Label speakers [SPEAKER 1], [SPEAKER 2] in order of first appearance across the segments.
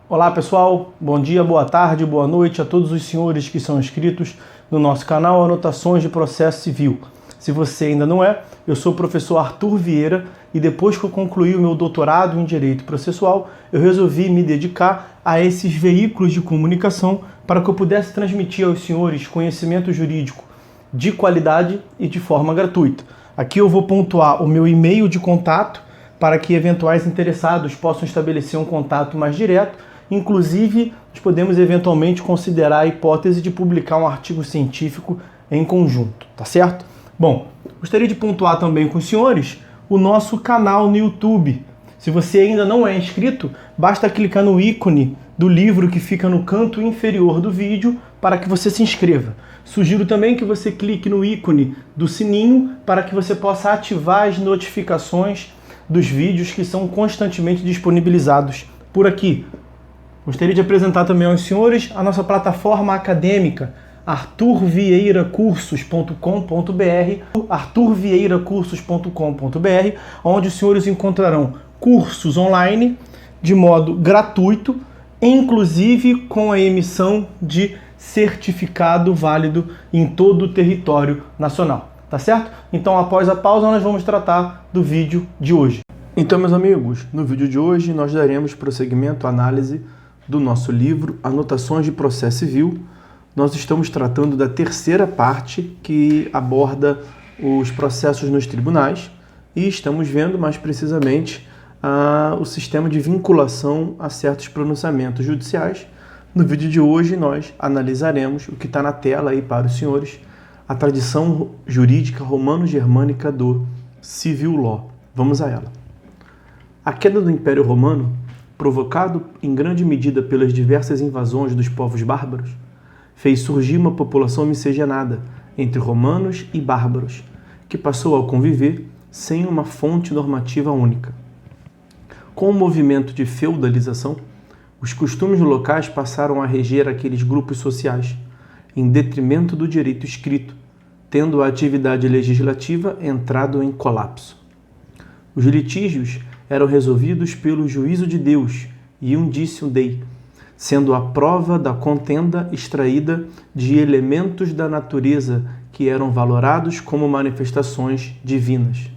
[SPEAKER 1] Olá pessoal, bom dia, boa tarde, boa noite a todos os senhores que são inscritos no nosso canal Anotações de Processo Civil. Se você ainda não é, eu sou o professor Arthur Vieira e depois que eu concluí o meu doutorado em Direito Processual, eu resolvi me dedicar a esses veículos de comunicação para que eu pudesse transmitir aos senhores conhecimento jurídico de qualidade e de forma gratuita. Aqui eu vou pontuar o meu e-mail de contato para que eventuais interessados possam estabelecer um contato mais direto. Inclusive, nós podemos eventualmente considerar a hipótese de publicar um artigo científico em conjunto, tá certo? Bom, gostaria de pontuar também com os senhores o nosso canal no YouTube. Se você ainda não é inscrito, basta clicar no ícone do livro que fica no canto inferior do vídeo para que você se inscreva. Sugiro também que você clique no ícone do sininho para que você possa ativar as notificações dos vídeos que são constantemente disponibilizados por aqui. Gostaria de apresentar também aos senhores a nossa plataforma acadêmica, arturvieiracursos.com.br, arturvieiracursos.com.br, onde os senhores encontrarão cursos online de modo gratuito, inclusive com a emissão de certificado válido em todo o território nacional. Tá certo? Então, após a pausa, nós vamos tratar do vídeo de hoje. Então, meus amigos, no vídeo de hoje nós daremos prosseguimento à análise do nosso livro Anotações de Processo Civil. Nós estamos tratando da terceira parte que aborda os processos nos tribunais e estamos vendo mais precisamente o sistema de vinculação a certos pronunciamentos judiciais. No vídeo de hoje nós analisaremos o que está na tela aí para os senhores, a tradição jurídica romano-germânica do Civil Law. Vamos a ela. A queda do Império Romano, provocado em grande medida pelas diversas invasões dos povos bárbaros, fez surgir uma população miscigenada entre romanos e bárbaros, que passou a conviver sem uma fonte normativa única. Com o movimento de feudalização, os costumes locais passaram a reger aqueles grupos sociais, em detrimento do direito escrito, tendo a atividade legislativa entrado em colapso. Os litígios eram resolvidos pelo juízo de Deus, iundicium Dei, sendo a prova da contenda extraída de elementos da natureza que eram valorados como manifestações divinas.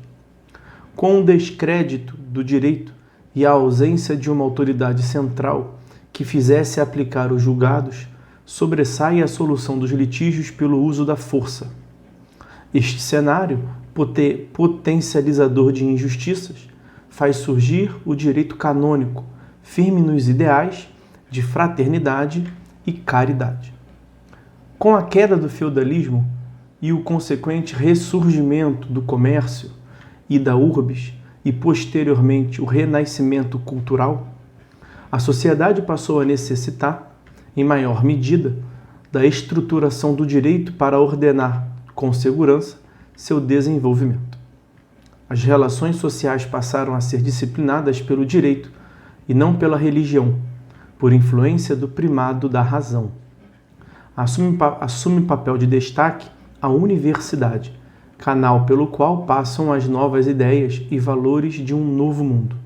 [SPEAKER 1] Com o descrédito do direito e a ausência de uma autoridade central que fizesse aplicar os julgados, sobressai a solução dos litígios pelo uso da força. Este cenário, potencializador de injustiças, faz surgir o direito canônico, firme nos ideais de fraternidade e caridade. Com a queda do feudalismo e o consequente ressurgimento do comércio e da urbis, e posteriormente o renascimento cultural, a sociedade passou a necessitar, em maior medida, da estruturação do direito para ordenar, com segurança, seu desenvolvimento. As relações sociais passaram a ser disciplinadas pelo direito e não pela religião, por influência do primado da razão. Assume papel de destaque a universidade, canal pelo qual passam as novas ideias e valores de um novo mundo.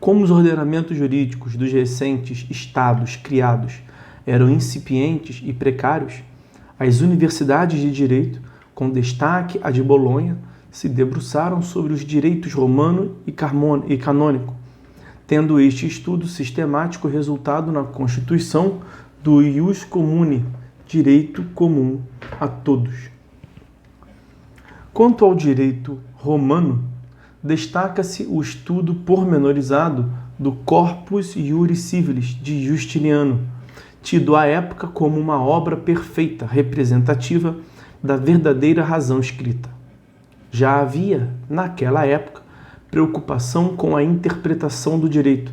[SPEAKER 1] Como os ordenamentos jurídicos dos recentes estados criados eram incipientes e precários, as universidades de direito, com destaque a de Bolonha, se debruçaram sobre os direitos romano e canônico, tendo este estudo sistemático resultado na constituição do ius commune, direito comum a todos. Quanto ao direito romano, destaca-se o estudo pormenorizado do Corpus Iuris Civilis de Justiniano, tido à época como uma obra perfeita, representativa da verdadeira razão escrita. Já havia, naquela época, preocupação com a interpretação do direito,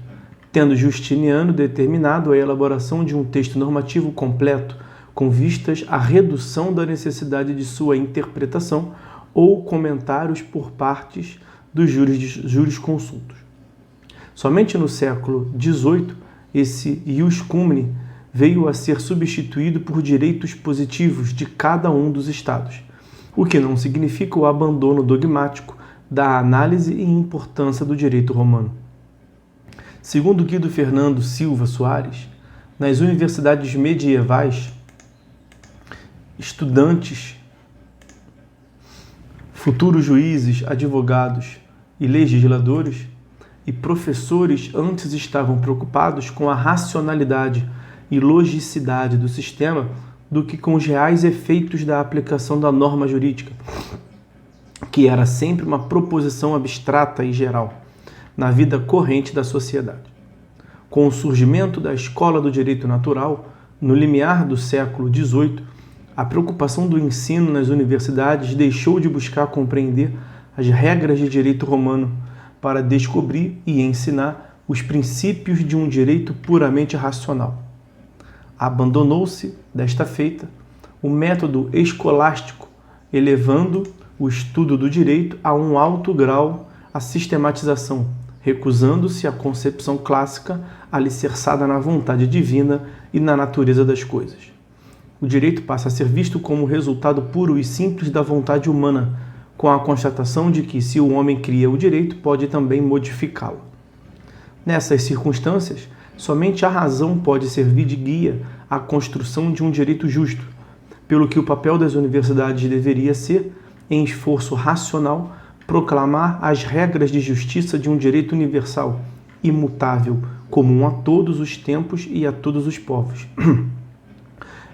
[SPEAKER 1] tendo Justiniano determinado a elaboração de um texto normativo completo, com vistas à redução da necessidade de sua interpretação ou comentários por partes dos jurisconsultos. Somente no século XVIII, esse ius commune veio a ser substituído por direitos positivos de cada um dos estados, o que não significa o abandono dogmático da análise e importância do direito romano. Segundo Guido Fernando Silva Soares, nas universidades medievais, estudantes, futuros juízes, advogados e legisladores e professores antes estavam preocupados com a racionalidade e logicidade do sistema do que com os reais efeitos da aplicação da norma jurídica, que era sempre uma proposição abstrata e geral na vida corrente da sociedade. Com o surgimento da escola do direito natural, no limiar do século XVIII, a preocupação do ensino nas universidades deixou de buscar compreender as regras de direito romano para descobrir e ensinar os princípios de um direito puramente racional. Abandonou-se, desta feita, o método escolástico, elevando o estudo do direito a um alto grau, a sistematização, recusando-se à concepção clássica alicerçada na vontade divina e na natureza das coisas. O direito passa a ser visto como resultado puro e simples da vontade humana, com a constatação de que, se o homem cria o direito, pode também modificá-lo. Nessas circunstâncias, somente a razão pode servir de guia à construção de um direito justo, pelo que o papel das universidades deveria ser, em esforço racional, proclamar as regras de justiça de um direito universal, imutável, comum a todos os tempos e a todos os povos.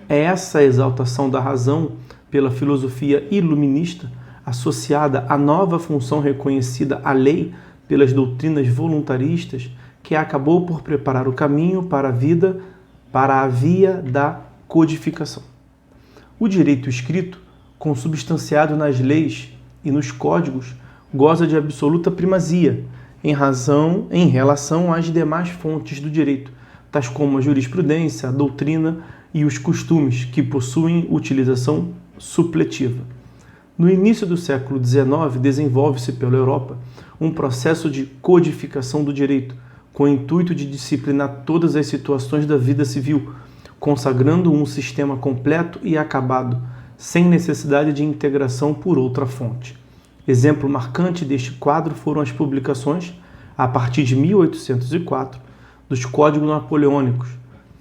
[SPEAKER 1] É essa exaltação da razão pela filosofia iluminista, associada à nova função reconhecida à lei pelas doutrinas voluntaristas, que acabou por preparar o caminho para a via da codificação. O direito escrito, consubstanciado nas leis e nos códigos, goza de absoluta primazia em relação às demais fontes do direito, tais como a jurisprudência, a doutrina e os costumes, que possuem utilização supletiva. No início do século XIX, desenvolve-se pela Europa um processo de codificação do direito, com o intuito de disciplinar todas as situações da vida civil, consagrando um sistema completo e acabado, sem necessidade de integração por outra fonte. Exemplo marcante deste quadro foram as publicações, a partir de 1804, dos Códigos Napoleônicos,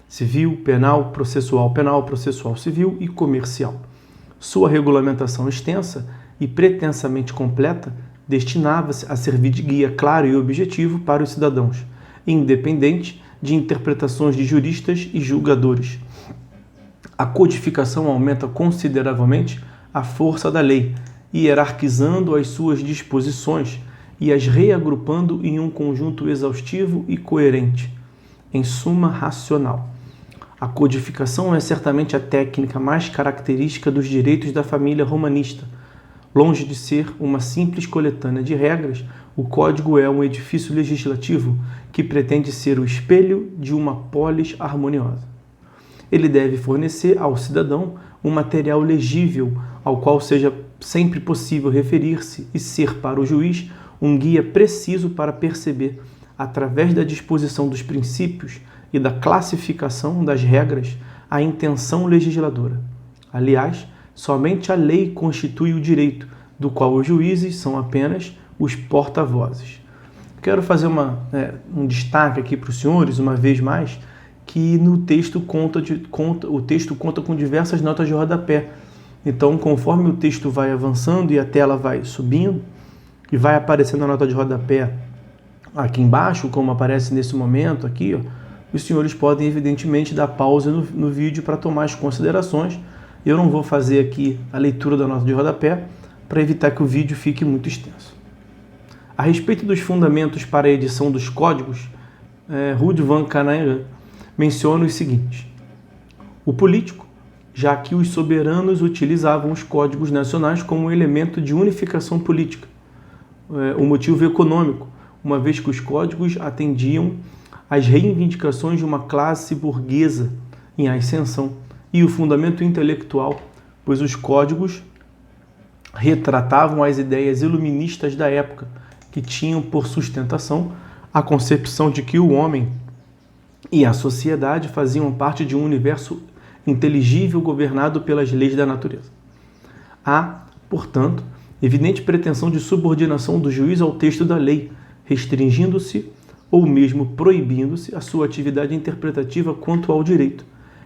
[SPEAKER 1] civil, penal, processual civil e comercial. Sua regulamentação extensa e pretensamente completa destinava-se a servir de guia claro e objetivo para os cidadãos, independente de interpretações de juristas e julgadores. A codificação aumenta consideravelmente a força da lei, hierarquizando as suas disposições e as reagrupando em um conjunto exaustivo e coerente, em suma, racional. A codificação é certamente a técnica mais característica dos direitos da família romanista. Longe de ser uma simples coletânea de regras, o Código é um edifício legislativo que pretende ser o espelho de uma polis harmoniosa. Ele deve fornecer ao cidadão um material legível ao qual seja sempre possível referir-se e ser para o juiz um guia preciso para perceber, através da disposição dos princípios e da classificação das regras, a intenção legisladora. Aliás, somente a lei constitui o direito, do qual os juízes são apenas os porta-vozes. Quero fazer um destaque aqui para os senhores, uma vez mais, que no texto o texto conta com diversas notas de rodapé. Então, conforme o texto vai avançando e a tela vai subindo, e vai aparecendo a nota de rodapé aqui embaixo, como aparece nesse momento aqui, ó, os senhores podem evidentemente dar pausa no vídeo para tomar as considerações. Eu não vou fazer aqui a leitura da nota de rodapé para evitar que o vídeo fique muito extenso. A respeito dos fundamentos para a edição dos códigos, Ruud van Kanaeren menciona os seguintes: o político, já que os soberanos utilizavam os códigos nacionais como elemento de unificação política. O motivo econômico, uma vez que os códigos atendiam às reivindicações de uma classe burguesa em ascensão, e o fundamento intelectual, pois os códigos retratavam as ideias iluministas da época, que tinham por sustentação a concepção de que o homem e a sociedade faziam parte de um universo inteligível governado pelas leis da natureza. Há, portanto, evidente pretensão de subordinação do juiz ao texto da lei, restringindo-se ou mesmo proibindo-se a sua atividade interpretativa quanto ao direito,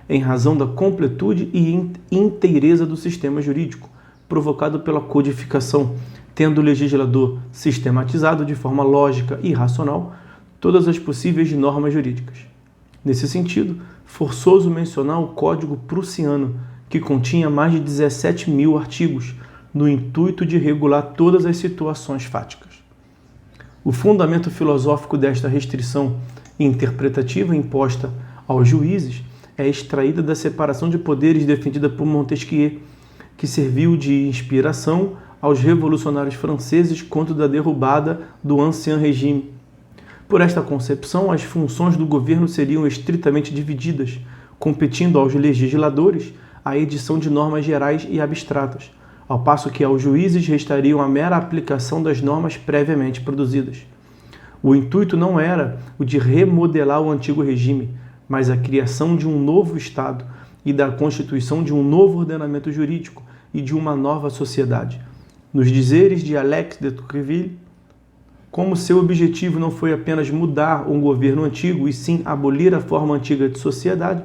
[SPEAKER 1] em razão da completude e inteireza do sistema jurídico, provocado pela codificação, tendo o legislador sistematizado de forma lógica e racional todas as possíveis normas jurídicas. Nesse sentido, forçoso mencionar o Código Prussiano, que continha mais de 17.000 artigos, no intuito de regular todas as situações fáticas. O fundamento filosófico desta restrição interpretativa imposta aos juízes é extraída da separação de poderes defendida por Montesquieu, que serviu de inspiração aos revolucionários franceses contra da derrubada do Ancien Régime. Por esta concepção, as funções do governo seriam estritamente divididas, competindo aos legisladores a edição de normas gerais e abstratas, ao passo que aos juízes restariam a mera aplicação das normas previamente produzidas. O intuito não era o de remodelar o antigo regime, mas a criação de um novo Estado e da constituição de um novo ordenamento jurídico e de uma nova sociedade. Nos dizeres de Alex de Tocqueville, como seu objetivo não foi apenas mudar um governo antigo e sim abolir a forma antiga de sociedade,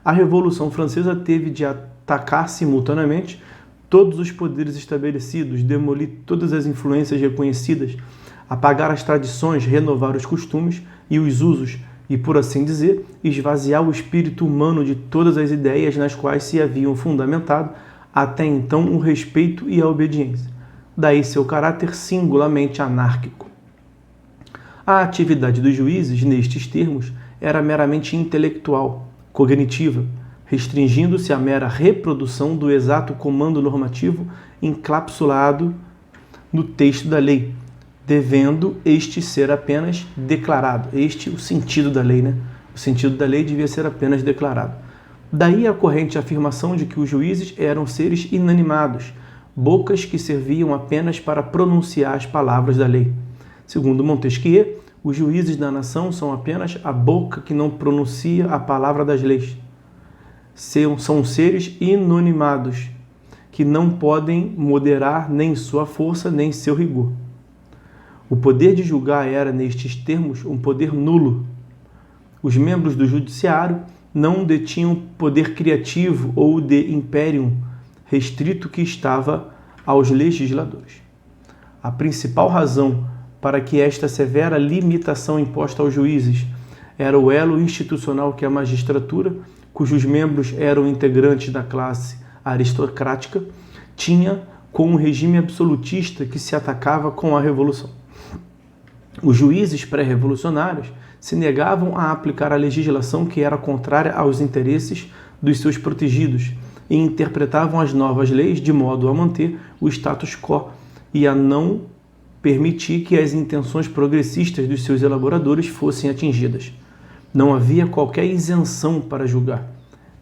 [SPEAKER 1] a Revolução Francesa teve de atacar simultaneamente todos os poderes estabelecidos, demolir todas as influências reconhecidas, apagar as tradições, renovar os costumes e os usos e, por assim dizer, esvaziar o espírito humano de todas as ideias nas quais se haviam fundamentado até então o respeito e a obediência. Daí seu caráter singularmente anárquico. A atividade dos juízes, nestes termos, era meramente intelectual, cognitiva, restringindo-se à mera reprodução do exato comando normativo encapsulado no texto da lei, devendo este ser apenas declarado. Este é o sentido da lei, né? O sentido da lei devia ser apenas declarado. Daí a corrente afirmação de que os juízes eram seres inanimados, bocas que serviam apenas para pronunciar as palavras da lei. Segundo Montesquieu, os juízes da nação são apenas a boca que não pronuncia a palavra das leis. São seres inanimados, que não podem moderar nem sua força nem seu rigor. O poder de julgar era, nestes termos, um poder nulo. Os membros do judiciário não detinham poder criativo ou de imperium, restrito que estava aos legisladores. A principal razão para que esta severa limitação imposta aos juízes era o elo institucional que a magistratura, cujos membros eram integrantes da classe aristocrática, tinha com um regime absolutista que se atacava com a Revolução. Os juízes pré-revolucionários se negavam a aplicar a legislação que era contrária aos interesses dos seus protegidos e interpretavam as novas leis de modo a manter o status quo e a não permitir que as intenções progressistas dos seus elaboradores fossem atingidas. Não havia qualquer isenção para julgar.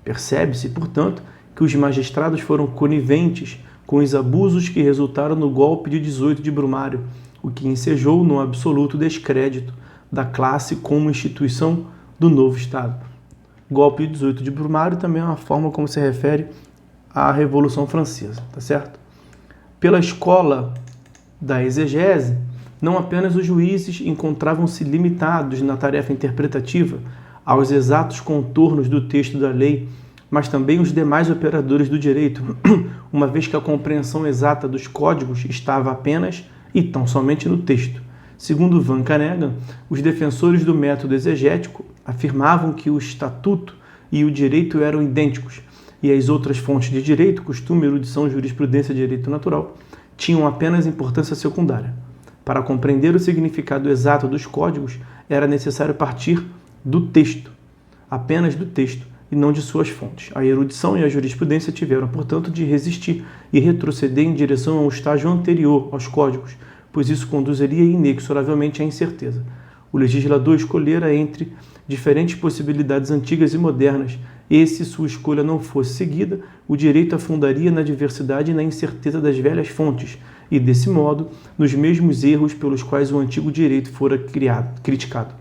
[SPEAKER 1] Percebe-se, portanto, que os magistrados foram coniventes com os abusos que resultaram no golpe de 18 de Brumário, o que ensejou no absoluto descrédito da classe como instituição do novo Estado. Golpe de 18 de Brumário também é uma forma como se refere à Revolução Francesa, tá certo? Pela escola da exegese, não apenas os juízes encontravam-se limitados na tarefa interpretativa aos exatos contornos do texto da lei, mas também os demais operadores do direito, uma vez que a compreensão exata dos códigos estava apenas e tão somente no texto. Segundo Van Caneghan, os defensores do método exegético afirmavam que o estatuto e o direito eram idênticos, e as outras fontes de direito, costume, erudição, jurisprudência e direito natural, tinham apenas importância secundária. Para compreender o significado exato dos códigos, era necessário partir do texto, apenas do texto, e não de suas fontes. A erudição e a jurisprudência tiveram, portanto, de resistir e retroceder em direção ao estágio anterior aos códigos, pois isso conduziria inexoravelmente à incerteza. O legislador escolhera entre diferentes possibilidades antigas e modernas, e se sua escolha não fosse seguida, o direito afundaria na diversidade e na incerteza das velhas fontes, e, desse modo, nos mesmos erros pelos quais o antigo direito fora criticado.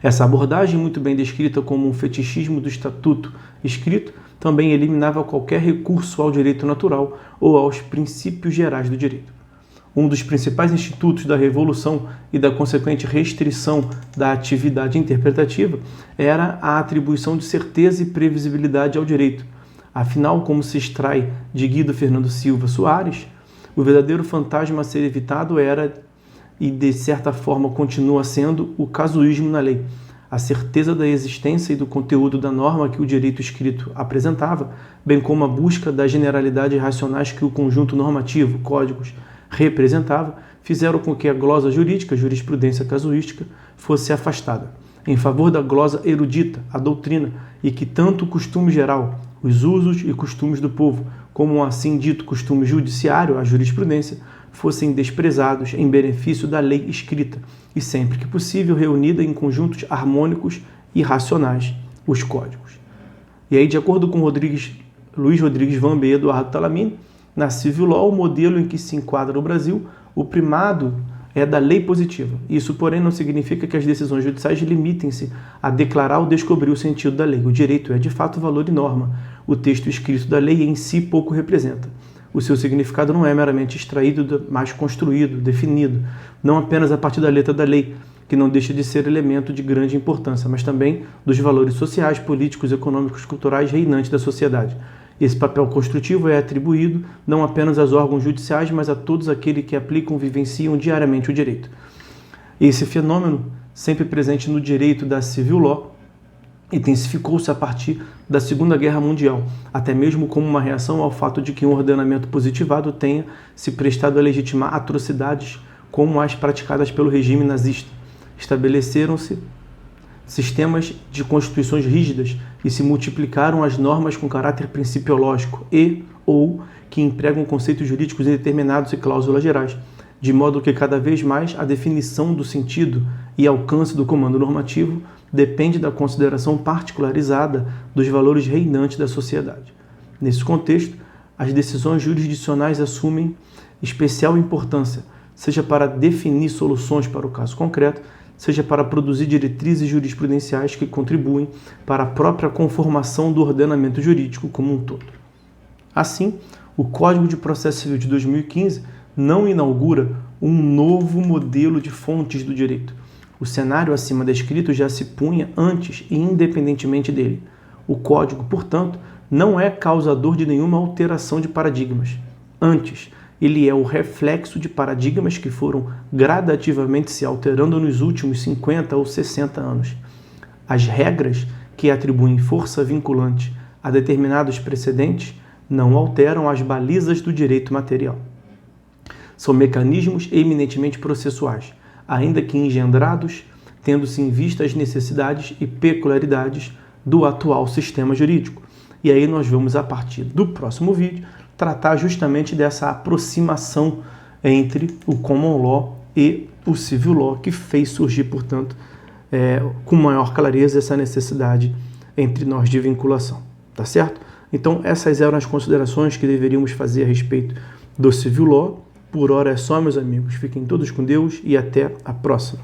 [SPEAKER 1] Essa abordagem, muito bem descrita como um fetichismo do estatuto escrito, também eliminava qualquer recurso ao direito natural ou aos princípios gerais do direito. Um dos principais institutos da Revolução e da consequente restrição da atividade interpretativa era a atribuição de certeza e previsibilidade ao direito. Afinal, como se extrai de Guido Fernando Silva Soares, o verdadeiro fantasma a ser evitado era, e de certa forma continua sendo, o casuísmo na lei. A certeza da existência e do conteúdo da norma que o direito escrito apresentava, bem como a busca das generalidades racionais que o conjunto normativo, códigos, representava, fizeram com que a glosa jurídica, jurisprudência casuística, fosse afastada, em favor da glosa erudita, a doutrina, e que tanto o costume geral, os usos e costumes do povo, como o assim dito costume judiciário, a jurisprudência, fossem desprezados em benefício da lei escrita e, sempre que possível, reunida em conjuntos harmônicos e racionais, os códigos. E aí, de acordo com Luiz Rodrigues Vambe e Eduardo Talamini, na Civil Law, o modelo em que se enquadra o Brasil, o primado é da lei positiva. Isso, porém, não significa que as decisões judiciais limitem-se a declarar ou descobrir o sentido da lei. O direito é, de fato, valor e norma. O texto escrito da lei em si pouco representa. O seu significado não é meramente extraído, mas construído, definido, não apenas a partir da letra da lei, que não deixa de ser elemento de grande importância, mas também dos valores sociais, políticos, econômicos, culturais reinantes da sociedade. Esse papel construtivo é atribuído não apenas aos órgãos judiciais, mas a todos aqueles que aplicam e vivenciam diariamente o direito. Esse fenômeno, sempre presente no direito da Civil Law, intensificou-se a partir da Segunda Guerra Mundial, até mesmo como uma reação ao fato de que um ordenamento positivado tenha se prestado a legitimar atrocidades como as praticadas pelo regime nazista. Estabeleceram-se sistemas de constituições rígidas e se multiplicaram as normas com caráter principiológico ou que empregam conceitos jurídicos indeterminados e cláusulas gerais, de modo que cada vez mais a definição do sentido e alcance do comando normativo depende da consideração particularizada dos valores reinantes da sociedade. Nesse contexto, as decisões jurisdicionais assumem especial importância, seja para definir soluções para o caso concreto, seja para produzir diretrizes jurisprudenciais que contribuem para a própria conformação do ordenamento jurídico como um todo. Assim, o Código de Processo Civil de 2015 não inaugura um novo modelo de fontes do direito. O cenário acima descrito já se punha antes e independentemente dele. O Código, portanto, não é causador de nenhuma alteração de paradigmas. Antes, ele é o reflexo de paradigmas que foram gradativamente se alterando nos últimos 50 ou 60 anos. As regras que atribuem força vinculante a determinados precedentes não alteram as balizas do direito material. São mecanismos eminentemente processuais, ainda que engendrados, tendo-se em vista as necessidades e peculiaridades do atual sistema jurídico. E aí nós vamos, a partir do próximo vídeo, tratar justamente dessa aproximação entre o Common Law e o Civil Law, que fez surgir, portanto, com maior clareza essa necessidade entre nós de vinculação, tá certo? Então, essas eram as considerações que deveríamos fazer a respeito do Civil Law. Por hora é só, meus amigos. Fiquem todos com Deus e até a próxima.